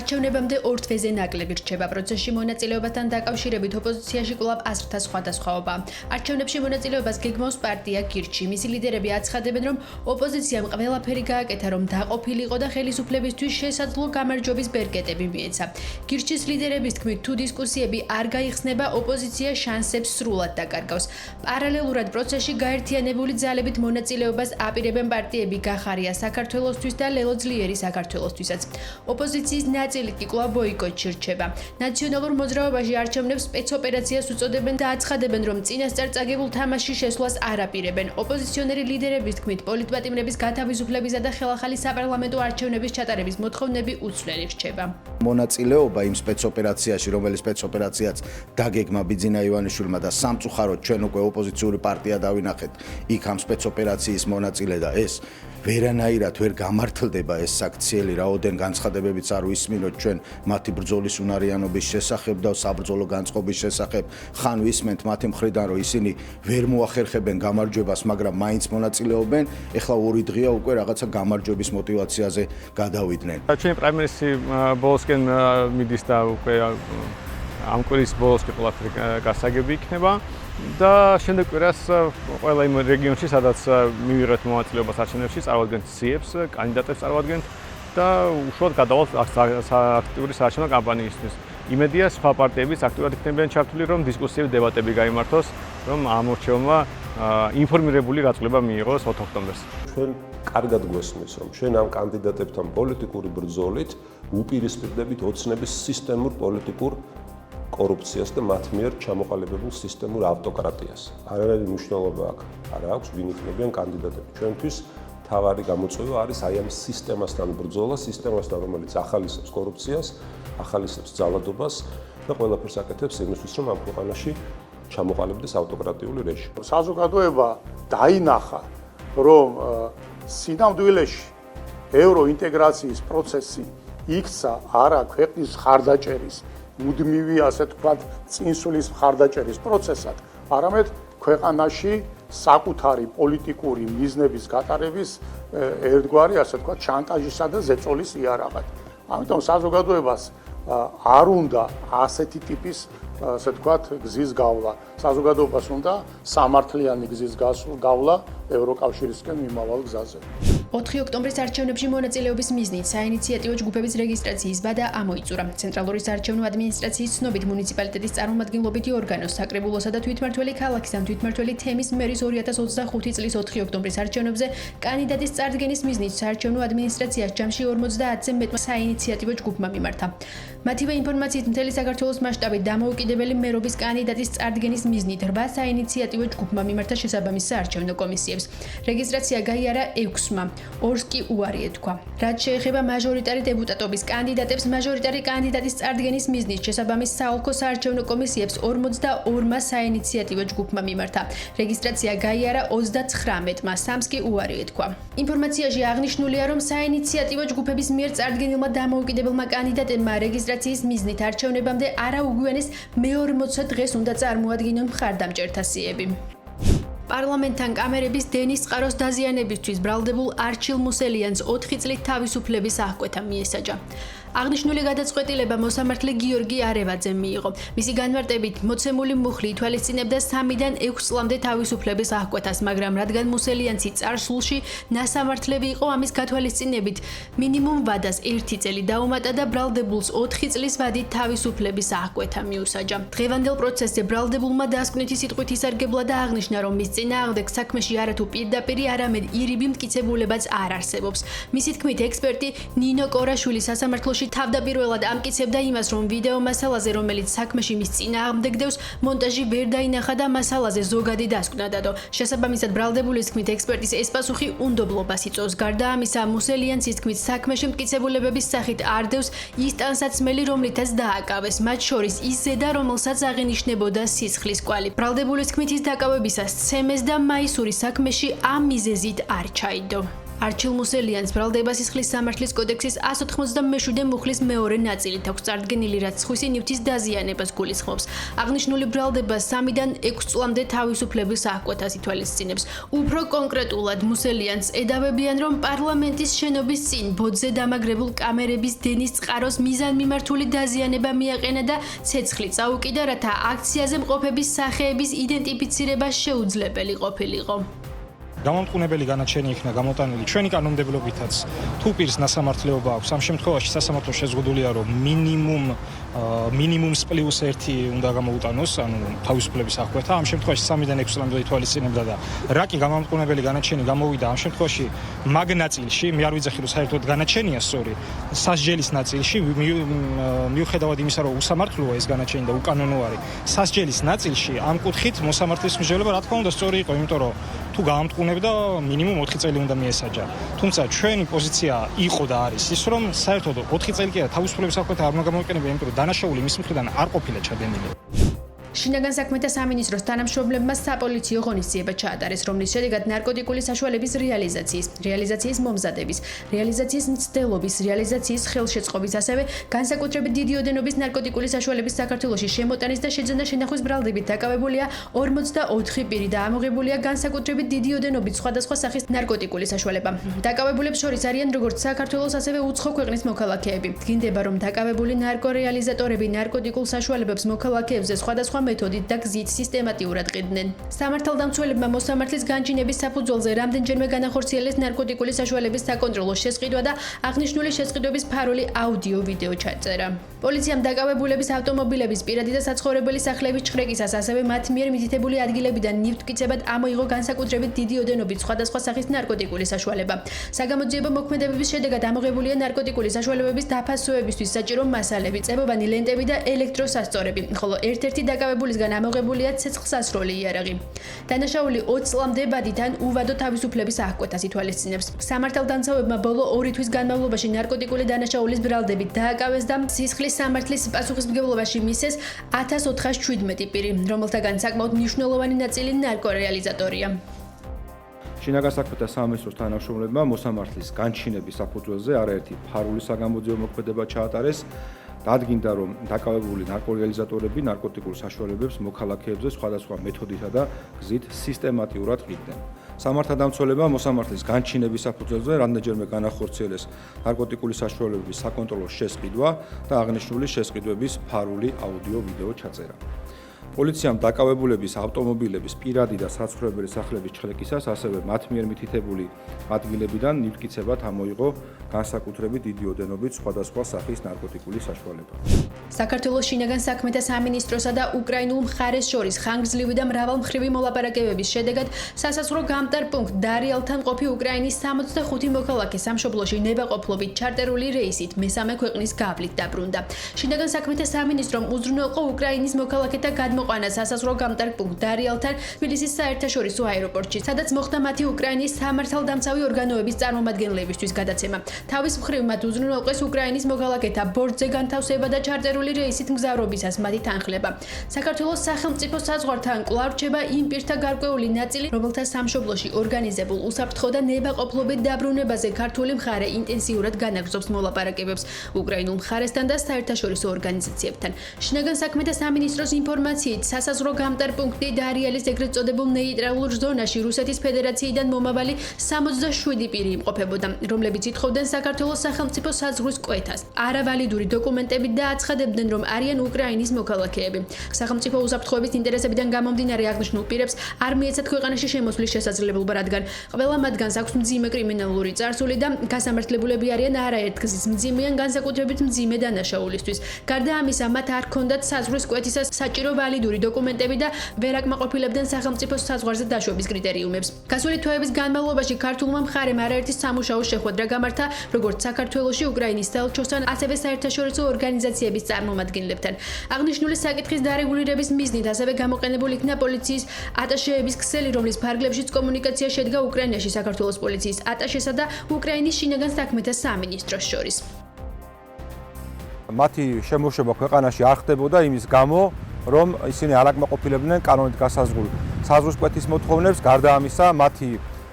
არჩევნებამდე ორ თვეზე ნაკლები რჩება. პროცესში მონაწილეობასთან დაკავშირებით ოპოზიციაში კვლავ აზრთა სხვადასხვაობა. არჩევნებში მონაწილეობას გეგმავს პარტია გირჩი. მისი ლიდერები აცხადებენ, რომ ოპოზიციამ ყველაფერი გააკეთა, რომ დაყოფილიყო და ხელისუფლებისთვის შესაძლო გამარჯვების ბერკეტები მიეცა. გირჩის ლიდერების თქმით, თუ დისკუსიები არ გაიხსნება, ოპოზიცია შანსებს სრულად დაკარგავს. პარალელურად პროცესში გაერთიანებული ძალებით მონაწილეობას აპირებენ პარტიები გახარია საქართველოსთვის და ლელო ძლიერი საქართველოსთვისაც. ოპოზიციის ნაწილი კი კვლავ ბოიკოტში რჩება. ნაციონალურ მოძრაობაში არჩევნებს სპეცოპერაციას უწოდებენ და აცხადებენ, რომ წინასწარ წაგებულ თამაშში შესვლას არ აპირებენ. ოპოზიციონერი ლიდერების თქმით, პოლიტპატიმრების გათავისუფლებისა და ხელახალი საპარლამენტო არჩევნების ჩატარების მოთხოვნები უცვლელი რჩება. მონაწილეობა იმ სპეცოპერაციაში, რომელიც სპეცოპერაციაც დაგეგმა ბიძინა ივანიშვილმა და სამწუხაროდ ჩვენ უკვე ოპოზიციური პარტია დავინახეთ იქ ამ სპეცოპერაციის მონაწილე და ეს ვერანაირად ვერ გამართლდება ეს საქციელი, რაოდენ განცხადებებიც არ ვისმინოთ ჩვენ მათი ბრძოლის უნარიანობის შესახებ და საბრძოლო განწყობის შესახებ. ხან ვისმენთ მათი მხრიდან, რომ ისინი ვერ მოახერხებენ გამარჯვებას, მაგრამ მაინც მონაწილეობენ. ეხლა ორი დღეა უკვე რაღაცა გამარჯვების мотиваციაზე გადავიდნენ. ჩვენი პრაიმერისი ბოლოსკენ მიდის და უკვე ამ კვირის ბოლოს ყველაფერი გასაგები იქნება. და შემდეგ კვირას ყველა იმ რეგიონში, სადაც მივიღეთ მონაწილეობას არჩევნებში, წარვადგენთ სიებს, კანდიდატებს წარვადგენთ და უშუალოდ გადავალთ აქტიური საარჩევნო კამპანიისთვის. იმედია, სხვა პარტიებიც აქტიურად იქნებიან ჩართული, რომ დისკუსიები, დებატები გაიმართოს, რომ ამ არჩევნმა ინფორმირებული გაწოლება მიიღოს 4 ოქტომბერს. ჩვენ კარგად გვესმის, რომ ჩვენ ამ კანდიდატებთან პოლიტიკური ბრძოლით უპირისპირდებით ოცნების სისტემურ პოლიტიკურ კორუფციას და მათ მიერ ჩამოყალიბებულ სისტემურ ავტოკრატიას. არანაირი მნიშვნელობა არ აქვს, ვინ იქნებიან კანდიდატები. ჩვენთვის თავარი გამოწვევა არის აი ამ სისტემასთან ბრძოლა, სისტემასთან, რომელიც ახალისებს კორუფციას, ახალისებს ძალადობას და ყველაფერს აკეთებს იმისთვის, რომ ამ ქვეყანაში ჩამოყალიბდეს ავტოკრატიული რეჟიმი. საზოგადოება დაინახა, რომ სინამდვილეში ევროინტეგრაციის პროცესი იქცა არა ქვეყნის ხარდაჭერის მუდმივი, ასე თქვათ, წინსვლის მხარდაჭერის პროცესად, არამედ ქვეყანაში საკუთარი პოლიტიკური მიზნების გატარების ერთგვარი, ასე თქვათ, შანტაჟისა და ზეწოლის იარაღად. ამიტომ საზოგადოებას არ უნდა ასეთი ტიპის, ასე თქვათ, გზის გავლა. საზოგადოებას უნდა სამართლიანი გზის გავლა ევროკავშირისკენ მიმავალ გზაზე. 4 ოქტომბრის არჩევნებში მონაწილეობის მიზნით საინიციატივო ჯგუფების რეგისტრაციის ვადა ამოიწურა. ცენტრალური საარჩევნო ადმინისტრაციის ცნობით მუნიციპალიტეტის წარმომადგენლობითი ორგანოს, საკრებულოსა და თვითმმართველი ქალაქის ან თვითმმართველი თემის მერის 2025 წლის 4 ოქტომბრის არჩევნებზე კანდიდატის წარდგენის მიზნით საარჩევნო ადმინისტრაციას ჯამში 50-ზე მეტმა საინიციატივო ჯგუფმა მიმართა. მათივე ინფორმაციით მთელი საქართველოს მასშტაბით დამოუკიდებელი მერობის კანდიდატის წარდგენის მიზნით 8 საინიციატივო ჯგუფმა მიმართა შესაბამის საარჩევნო კომისიებს. რეგისტრაცია გაიარა 6-მა. 2-ს კი უარი ეთქვა. რაც შეეხება მაჟორიტარი დეპუტატობის კანდიდატებს, მაჟორიტარი კანდიდატის წარდგენის მიზნით შესაბამის საოლქო საარჩევნო კომისიებს 42-მა საინიციატივო ჯგუფმა მიმართა. რეგისტრაცია გაიარა 39-მა, 3-ს კი უარი ეთქვა. ინფორმაციაში აღნიშნულია, რომ საინიციატივო ჯგუფების მიერ წარდგენილმა დამოუკიდებელმა კანდიდატებმა რეგისტრაციის მიზნით არჩევნებამდე არაუგვიანეს მე-40 დღეს უნდა წარმოადგინონ მხარდამჭერთა სიები. პარლამენტთან კამერების დენის წყაროს დაზიანებისთვის ბრალდებულ არჩილ მუსელიანს 4 წლით თავისუფლების აღკვეთა მიესაჯა. აღნიშნული გადაწყვეტილება მოსამართლე გიორგი არევაძემ მიიღო. მისი განმარტებით, მოცემული მუხლი ითვალისწინებდა 3-დან 6 წლამდე თავისუფლების აღკვეთას, მაგრამ რადგან მუსელიანცი წარსულში ნასამართლები იყო, ამის გათვალისწინებით მინიმუმ ვადას 1 წელი დაუმატა და ბრალდებულს 4 წლის ვადით თავისუფლების აღკვეთა მიუსაჯა. დღევანდელ პროცესზე ბრალდებულმა დასკვნითი სიტყვით ისარგებლა და აღნიშნა, რომ მის წინააღმდეგ საქმეში არათუ პირდაპირი, არამედ ირიბი მტკიცებულებაც არ არსებობს. მისი თქმით, ექსპერტი ნინო კორაშვილი სასამართლოში თავდაპირველად ამტკიცებდა იმას, რომ ვიდეო მასალაზე, რომელიც საქმეში მის წინააღმდეგ დევს, მონტაჟი ვერ დაინახა და მასალაზე ზოგადი დასკვნა დადო. შესაბამისად, ბრალდებულის თქმით, ექსპერტის ეს პასუხი უნდობლობას იწვევს. გარდა ამისა, მუსელიანცის თქმით, საქმეში მტკიცებულებების სახით არ დევს ის ტანსაცმელი, რომლითაც დააკავეს, მათ შორის ის ზედა, რომელსაც აღინიშნებოდა სისხლის კვალი. ბრალდებულის თქმით, ის დაკავებისას ცემეს და მაისური საქმეში ამ მიზეზით არ ჩაიდო. არჩილ მუსელიანს ბრალდება სისხლის სამართლის კოდექსის 197 მუხლის მეორე ნაწილით აქვს წარდგენილი, რაც სხვისი ნივთის დაზიანებას გულისხმობს. აღნიშნული ბრალდება 3-დან 6 წლამდე თავისუფლების აღკვეთას ითვალისწინებს. უფრო კონკრეტულად მუსელიანს ედავებიან, რომ პარლამენტის შენობის წინ ბოძზე დამაგრებულ კამერების დენის წყაროს მიზანმიმართული დაზიანება მიაყენა და ცეცხლი წაუკიდა, რათა აქციაზე მყოფების სახეების იდენტიფიცირება შეუძლებელი ყოფილიყო. გამომტყუნებელი განაჩენი იქნა გამოტანილი ჩვენი კანონმდებლობითაც თუ პირს ნასამართლეობა აქვს ამ შემთხვევაში სასამართლო შეზღუდულია რომ მინიმუმს პლუს 1 უნდა გამოუტანოს ანუ თავისუფლების აღკვეთა ამ შემთხვევაში 3-დან 6 წლამდე ითვალისწინებდა და რა კი გამომტყუნებელი განაჩენი გამოვიდა ამ შემთხვევაში მაგ ნაწილში მე არ ვიძახი რომ საერთოდ განაჩენია სწორი სასჯელის ნაწილში მიუხედავად იმისა რომ უსამართლოა ეს განაჩენი და უკანონო არის სასჯელის ნაწილში ამ კუთხით მოსამართლის მსჯელობა რა თქმა უნდა სწორი იყო იმიტომ რომ თუ გამომტყუნებდა მინიმუმ 4 წელი უნდა მიესაჯა. თუმცა ჩვენი პოზიცია იყო და არის ის, რომ საერთოდ 4 წელი კი არა თავისუფლების აღკვეთა არ უნდა გამოიყენებინა, იმიტომ რომ დანაშაული მის მხრიდან არ ყოფილა ჩადენილი. შინაგან საქმეთა სამინისტროს თანამშრომლებმა საპოლიციო ღონისძიება ჩაატარეს, რომლის შედეგად ნარკოტიკული საშუალების რეალიზაციის მომზადების, რეალიზაციის მცდელობის, რეალიზაციის ხელშეწყობის, ასევე განსაკუთრებით დიდი ოდენობის ნარკოტიკული საშუალების საქართველოში შემოტანის და შეძენა-შენახვის ბრალდებით დაკავებულია 44 პირი და ამოღებულია განსაკუთრებით დიდი ოდენობით სხვადასხვა სახის ნარკოტიკული საშუალება. დაკავებულებს შორის არიან როგორც საქართველოს, ასევე უცხო ქვეყნის მოქალაქეები. დგინდება, რომ დაკავებული ნარკორეალიზატორები ნარკოტიკულ საშუალებებს მოქალაქეებზე სხვადასხვა მეთოდით და გზით სისტემატიურად ყიდნენ. სამართალდამცველებმა მოსამართლის განჩინების საფუძველზე რამდენჯერმე განახორციელეს ნარკოტიკული საშუალების საკონტროლო შესყიდვა და აღნიშნული შესყიდვების ფარული აუდიო-ვიდეო ჩაწერა. პოლიციამ დაკავებულების ავტომობილების პირადი და საცხოვრებელი სახლების ჩხრეკისას, ასევე მათ მიერ მითითებული ადგილებიდან ნივთმტკიცებად ამოიღო განსაკუთრებით დიდი ოდენობით სხვადასხვა სახის ნარკოტიკული საშუალება. საგამოძიებო მოქმედებების შედეგად ამოღებულია ნარკოტიკული საშუალებების დაფასოებისთვის საჭირო მასალები, წებოვანი ლენტები და ელექტროსასწორები, ხოლო ერთ-ერთი დაკავებულისგან ამოღებულია ცეცხლსასროლი იარაღი. დანაშაული 20 წლამდე ბადითან უვადო თავისუფლების აღკვეთას ითვალისწინებს. სამართალდამცავებმა ბოლო 2 თვის განმავლობაში ნარკოტიკული დანაშაულის ბრალდებით დააკავეს და სისხლის სამართლის პასუხისმგებლობაში მისცეს 1417 პირი, რომელთაგან საკმაოდ მნიშვნელოვანი ნაწილი ნარკორეალიზატორია. შინაგან საქმეთა სამინისტროს თანამშრომლებმა მოსამართლის განჩინების საფუძველზე არაერთი ფარული საგამოძიებო მოქმედება ჩაატარეს. დადგინდა, რომ დაკავებული ნარკორეალიზატორები ნარკოტიკულ საშუალებებს მოქალაქეებზე სხვადასხვა მეთოდითა და გზით სისტემატიურად ყიდნენ. სამართალდამცველებმა მოსამართლის განჩინების საფუძველზე რამდენჯერმე განახორციელეს ნარკოტიკული საშუალებების საკონტროლო შესყიდვა და აღნიშნული შესყიდვების ფარული აუდიო-ვიდეო ჩაწერა. პოლიციამ დაკავებულების ავტომობილების პირადი და საცხოვრებელი სახლების ჩხრეკისას, ასევე მათ მიერ მითითებული ადგილებიდან ნივთმტკიცებად ამოიღო განსაკუთრებით დიდი ოდენობით სხვადასხვა სახის ნარკოტიკული საშუალება. საქართველოს შინაგან საქმეთა სამინისტროსა და უკრაინულ მხარეს შორის ხანგრძლივი და მრავალმხრივი მოლაპარაკებების შედეგად სასაზღვრო გამტარ პუნქტ დარიალთან მყოფი უკრაინის 65 მოქალაქე სამშობლოში ნებაყოფლობით ჩარტერული რეისით მესამე ქვეყნის გავლით დაბრუნდა. შინაგან საქმეთა სამინისტრომ უზრუნველყო უკრაინის მოქალაქეთა გადმოყვანა სასაზღვრო გამტარ პუნქტ დარიალთან თბილისის საერთაშორისო აეროპორტში, სადაც მოხდა მათი უკრაინის სამართალდამცავი ორგანოების წარმომადგენლებისთვის გადაცემა. თავის მხრივ მათ უზრუნველყვეს უკრაინის მოქალაქეთა ბორტზე განთავსება და ჩარტერული რეისით მგზავრობისას მათი თანხლება. საქართველოს სახელმწიფო საზღვართან კვლავ რჩება იმ პირთა გარკვეული ნაწილი, რომელთა სამშობლოში ორგანიზებულ უსაფრთხო და ნებაყოფლობით დაბრუნებაზე ქართული მხარე ინტენსიურად განაგრძობს მოლაპარაკებებს უკრაინულ მხარესთან და საერთაშორისო ორგანიზაციებთან. შინაგან საქმეთა სამინისტროს ინფორმაციით, სასაზღვრო გამტარ პუნქტი დარიალის ეგრეთ წოდებულ ნეიტრალურ ზონაში რუსეთის ფედერაციიდან მომავალი 67 პირი იმყოფებოდა, რომლებიც ითხოვდნენ საქართველოს სახელმწიფო საზღვრის კვეთას. არავალიდური დოკუმენტებით და აცხადებდნენ, რომ არიან უკრაინის მოქალაქეები. სახელმწიფო უსაფრთხოების ინტერესებიდან გამომდინარე აღნიშნულ პირებს არ მიეცათ ქვეყანაში შემოსვლის შესაძლებლობა, რადგან ყველა მათგანს აქვს მძიმე კრიმინალური წარსული და გასამართლებულები არიან არაერთგზის მძიმე ან განსაკუთრებით მძიმე დანაშაულისთვის. გარდა ამისა, მათ არ ჰქონდათ საზღვრის კვეთისას საჭირო ვალიდური დოკუმენტები და ვერ აკმაყოფილებდნენ სახელმწიფოს საზღვარზე დაშვების კრიტერიუმებს. გასული თვეების განმავლობაში ქართულმა მხარემ არაერთი სამუშაო შეხვედრა გამართა, როგორც საქართველოში უკრაინის საელჩოსთან, ასევე საერთაშორისო ორგანიზაციების წარმომადგენლებთან. აღნიშნული საკითხის დარეგულირების მიზნით ასევე გამოყენებულ იქნა პოლიციის ატაშეების ქსელი, რომლის ფარგლებშიც კომუნიკაცია შედგა უკრაინაში საქართველოს პოლიციის ატაშესა და უკრაინის შინაგან საქმეთა სამინისტროს შორის. მათი შემოშობა ქვეყანაში არ ხდებოდა იმის გამო, რომ ისინი არ აკმაყოფილებდნენ კანონით გასაზღვრულ საზღვრის კვეთის მოთხოვნებს, გარდა ამისა, მათი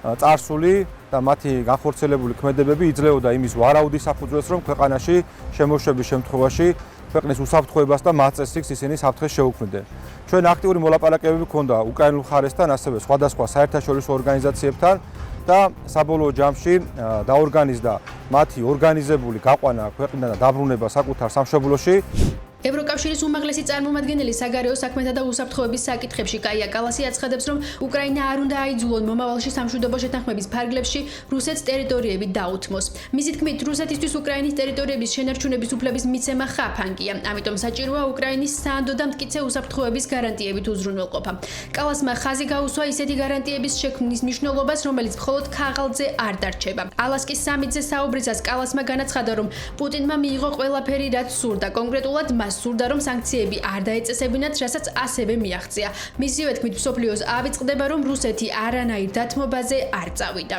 წარსული და მათი განხორციელებული ქმედებები იძლეოდა იმის ვარაუდის საფუძველს, რომ ქვეყანაში შემოშვების შემთხვევაში ქვეყნის უსაფრთხოებას და მაწესრიგს ისინი საფრთხეს შეუქმნიდნენ. ჩვენ აქტიური მოლაპარაკებები ჰქონდა უკრაინულ მხარესთან, ასევე სხვადასხვა საერთაშორისო ორგანიზაციებთან და საბოლოო ჯამში დაორგანიზდა მათი ორგანიზებული გაყვანა ქვეყნიდან და დაბრუნება საკუთარ სამშობლოში. ევროკავშირის უმაღლესი წარმომადგენელი საგარეო საქმეთა და უსაფრთხოების საკითხებში კაია კალასი აცხადებს, რომ უკრაინა არ უნდა აიძულონ მომავალში სამშვიდობო შეთანხმების ფარგლებში რუსეთს ტერიტორიები დაუთმოს. მისი თქმით, რუსეთისთვის უკრაინის ტერიტორიების შენარჩუნების უფლების მიცემა ხაფანგია, ამიტომ საჭიროა უკრაინის საანდო და მტკიცე უსაფრთხოების გარანტიებით უზრუნველყოფა. კალასმა ხაზი გაუსვა ისეთი გარანტიების შექმნის მნიშვნელობას, რომელიც მხოლოდ ქაღალდზე არ დარჩება. ალასკის სამიტზე საუბრისას კალასმა განაცხადა, რომ პუტინმა მიიღო ყველაფერი, რაც სურდა, კონკრეტულად სურდა, რომ სანქციები არ დაეწესებინათ, რასაც ასევე მიაღწია. მისივე თქმით, მსოფლიოს ავიწყდება, რომ რუსეთი არანაირ დათმობაზე არ წავიდა.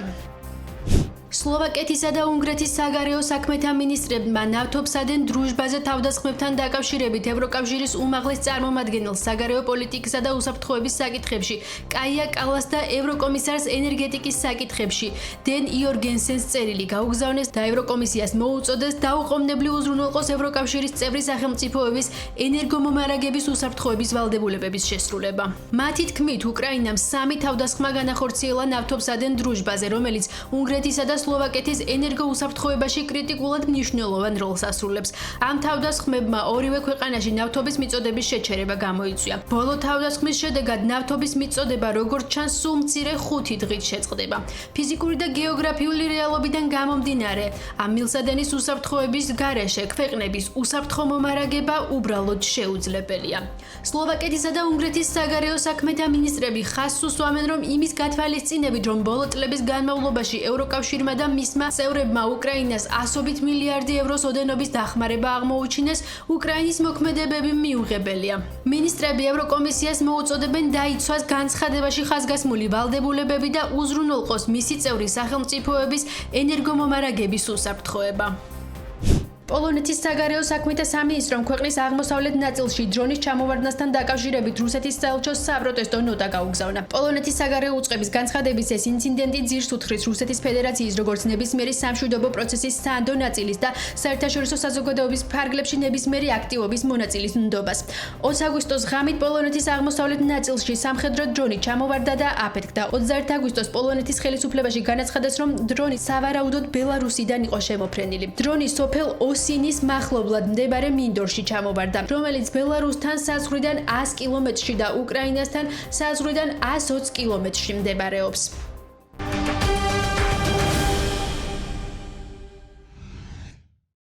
სლოვაკეთისა და უნგრეთის საგარეო საქმეთა მინისტრებმა ნავთობსადენ დრუჟბაზე თავდასხმებთან დაკავშირებით ევროკავშირის უმაღლეს წარმომადგენელს საგარეო პოლიტიკისა და უსაფრთხოების საკითხებში კაია კალას და ევროკომისარს ენერგეტიკის საკითხებში დენ იორგენსენს წერილი გაუგზავნეს და ევროკომისიას მოუწოდეს დაუყოვნებლივ უზრუნველყოს ევროკავშირის წევრი სახელმწიფოების ენერგომომარაგების უსაფრთხოების ვალდებულებების შესრულება. მათი თქმით, უკრაინამ 3 თავდასხმა განახორციელა ნავთობსადენ დრუჟბაზე, რომელიც უნგრეთისა და სლოვაკეთის ენერგოუსაფრთხოებაში კრიტიკულად მნიშვნელოვან როლს ასრულებს. ამ თავდასხმებმა ორივე ქვეყანაში ნავთობის მიწოდების შეჩერება გამოიწვია. ბოლო თავდასხმის შედეგად ნავთობის მიწოდება როგორც ჩანს სულ მცირე 5 დღით შეწყდება. ფიზიკური და გეოგრაფიული რეალობიდან გამომდინარე, ამ მილსადენის უსაფრთხოების გარეშე ქვეყნების უსაფრთხო მომარაგება უბრალოდ შეუძლებელია. სლოვაკეთისა და უნგრეთის საგარეო საქმეთა მინისტრები ხაზს უსვამენ, რომ იმის გათვალისწინებით, რომ ბოლო წლების განმავლობაში ევროკავშირმა და მისმა წევრებმა უკრაინას 100 მილიარდი ევროს ოდენობის დახმარება აღმოუჩინეს, უკრაინის მოქმედებები მიუღებელია. მინისტრები ევროკომისიას მოუწოდებენ დაიცვას განცხადებაში ხაზგასმული ვალდებულებები და უზრუნველყოს მისი წევრი სახელმწიფოების ენერგომომარაგების უსაფრთხოება. პოლონეთის საგარეო საქმეთა სამინისტრომ ქვეყნის აღმოსავლეთ ნაწილში დრონის ჩამოვარდნასთან დაკავშირებით რუსეთის საელჩოს საპროტესტო ნოტა გაუგზავნა. პოლონეთის საგარეო უწყების განცხადების ეს ინციდენტი ძირს უთხრის რუსეთის ფედერაციის როგორც ნებისმიერი სამშვიდობო პროცესის საანდო ნაწილის და საერთაშორისო საზოგადოების ფარგლებში ნებისმიერი აქტივობის მონაწილის ნდობას. 20 აგვისტოს ღამით პოლონეთის აღმოსავლეთ ნაწილში სამხედრო დრონი ჩამოვარდა და აფეთქდა. 21 აგვისტოს პოლონეთის ხელისუფლებაში განაცხადეს, რომ დრონი სავარაუდოდ ბელარუსიდან იყო შემოფრენილი. დრონი სოფელ ოსინის მახლობლად მდებარე მინდორში ჩამოვარდა, რომელიც ბელარუსთან საზღვრიდან 100 კილომეტრში და უკრაინასთან საზღვრიდან 120 კილომეტრში მდებარეობს.